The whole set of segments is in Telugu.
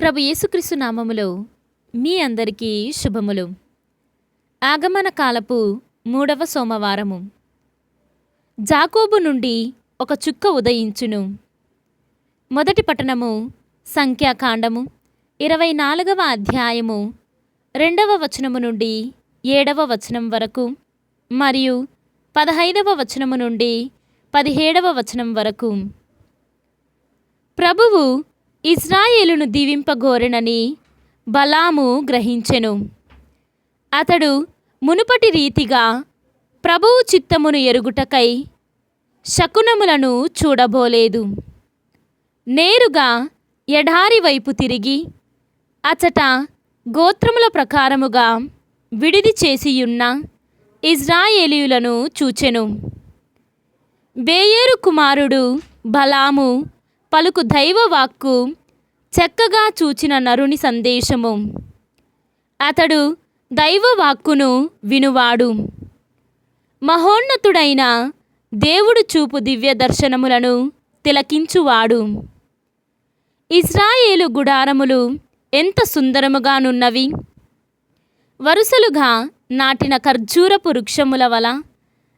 ప్రభు యేసుక్రీస్తు నామములో మీ అందరికీ శుభములు. ఆగమన కాలపు 3వ సోమవారము. జాకోబు నుండి ఒక చుక్క ఉదయించును. మొదటి పట్టణము సంఖ్యాకాండము 24వ అధ్యాయము 2వ వచనము నుండి 7వ వచనం వరకు మరియు 15వ వచనము నుండి 17వ వచనం వరకు. ప్రభువు ఇజ్రాయేలును దీవింపగోరెనని బలాము గ్రహించెను. అతడు మునుపటి రీతిగా ప్రభువు చిత్తమును ఎరుగుటకై శకునములను చూడబోలేదు. నేరుగా ఎడారి వైపు తిరిగి అచట గోత్రముల ప్రకారముగా విడిది చేసియున్న ఇజ్రాయేలీయులను చూచెను. బేయేరు కుమారుడు బలాము పలుకు దైవవాక్కు చక్కగా చూచిన నరుని సందేశము. అతడు దైవవాక్కును వినువాడు. మహోన్నతుడైన దేవుడు చూపు దివ్య దర్శనములను తిలకించువాడు. ఇజ్రాయేలు గుడారములు ఎంత సుందరముగానున్నవి! వరుసలుగా నాటిన ఖర్జూరపు వృక్షముల వల,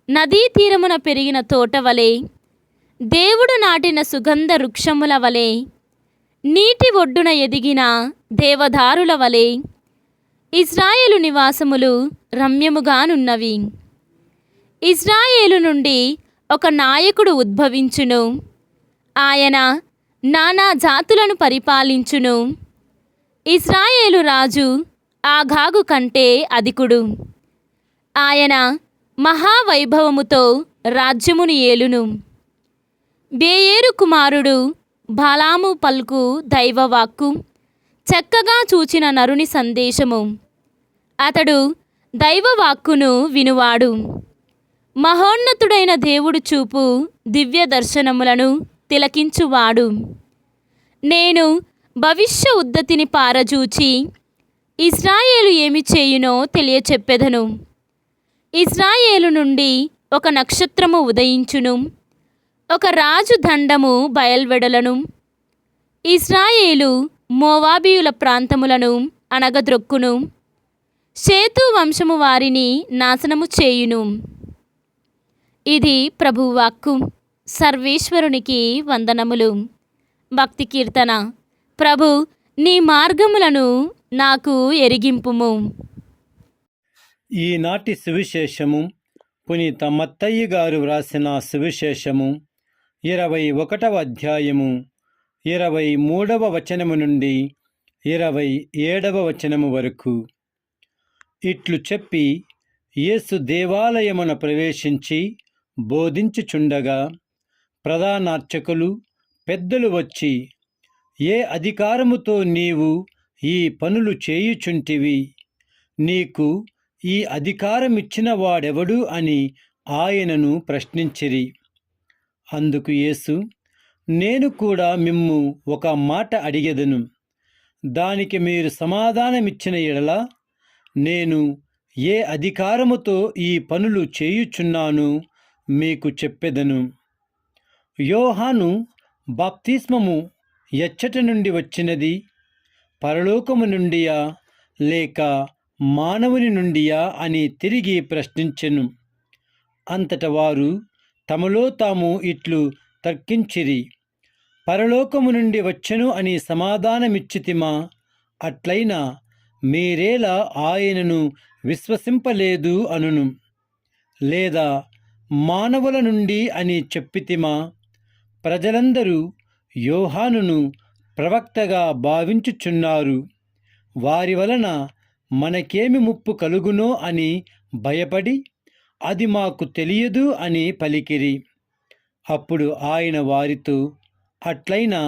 నదీ తీరమున పెరిగిన తోట వలె, దేవుడు నాటిన సుగంధ వృక్షముల వలె, నీటి ఒడ్డున ఎదిగిన దేవదారుల వలె ఇజ్రాయేలు నివాసములు రమ్యముగానున్నవి. ఇజ్రాయేలు నుండి ఒక నాయకుడు ఉద్భవించును. ఆయన నానా జాతులను పరిపాలించును. ఇజ్రాయేలు రాజు ఆగాగు కంటే అధికుడు. ఆయన మహావైభవముతో రాజ్యమును ఏలును. బేయేరు కుమారుడు బాలాము పలుకు దైవవాక్కు చక్కగా చూచిన నరుని సందేశము. అతడు దైవవాక్కును వినువాడు. మహోన్నతుడైన దేవుడు చూపు దివ్య దర్శనములను తిలకించువాడు. నేను భవిష్య ఉద్ధతిని పారజూచి ఇజ్రాయేలు ఏమి చేయునో తెలియచెప్పెదను. ఇజ్రాయేలు నుండి ఒక నక్షత్రము ఉదయించును. ఒక రాజు దండము బయల్వెడలను. ఇజ్రాయేలు మోవాబీయుల ప్రాంతములను అణగద్రొక్కును. షేతు వంశము వారిని నాశనము చేయును. ఇది ప్రభువాక్కు. సర్వేశ్వరునికి వందనములు. భక్తి కీర్తన. ప్రభు, నీ మార్గములను నాకు ఎరిగింపుము. ఈనాటి సువిశేషము పునీత మత్తయ్య గారు వ్రాసిన సువిశేషము 21వ అధ్యాయము 23వ వచనము నుండి 27వ వచనము వరకు. ఇట్లు చెప్పి యేసు దేవాలయమున ప్రవేశించి బోధించుచుండగా ప్రధానార్చకులు పెద్దలు వచ్చి, ఏ అధికారముతో నీవు ఈ పనులు చేయుచుంటివి? నీకు ఈ అధికారమిచ్చిన వాడెవడు అని ఆయనను ప్రశ్నించిరి. అందుకు యేసు, నేను కూడా మిమ్ము ఒక మాట అడిగెదను. దానికి మీరు సమాధానమిచ్చిన ఎడల నేను ఏ అధికారముతో ఈ పనులు చేయుచున్నానో మీకు చెప్పెదను. యోహాను బాప్తిస్మము ఎచ్చట నుండి వచ్చినది? పరలోకము నుండియా లేక మానవుని నుండియా అని తిరిగి ప్రశ్నించెను. అంతట వారు తమలో తాము ఇట్లు తర్కించిరి, పరలోకము నుండి వచ్చెను అని సమాధానమిచ్చితిమా? అట్లయినా మీరేలా ఆయనను విశ్వసింపలేదు అనును? లేదా మానవుల నుండి అని చెప్పితిమా? ప్రజలందరూ యోహానును ప్రవక్తగా భావించుచున్నారు. వారి వలన మనకేమి ముప్పు కలుగునో అని భయపడి అది మాకు తెలియదు అని పలికిరి. అప్పుడు ఆయన వారితో, అట్లయినా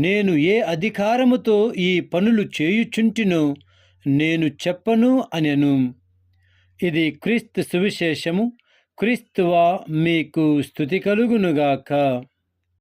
నేను ఏ అధికారముతో ఈ పనులు చేయుచుంటినో నేను చెప్పను అనెను. ఇది క్రీస్తు సువిశేషము. క్రీస్తువా మీకు స్తుతి కలుగునుగాక.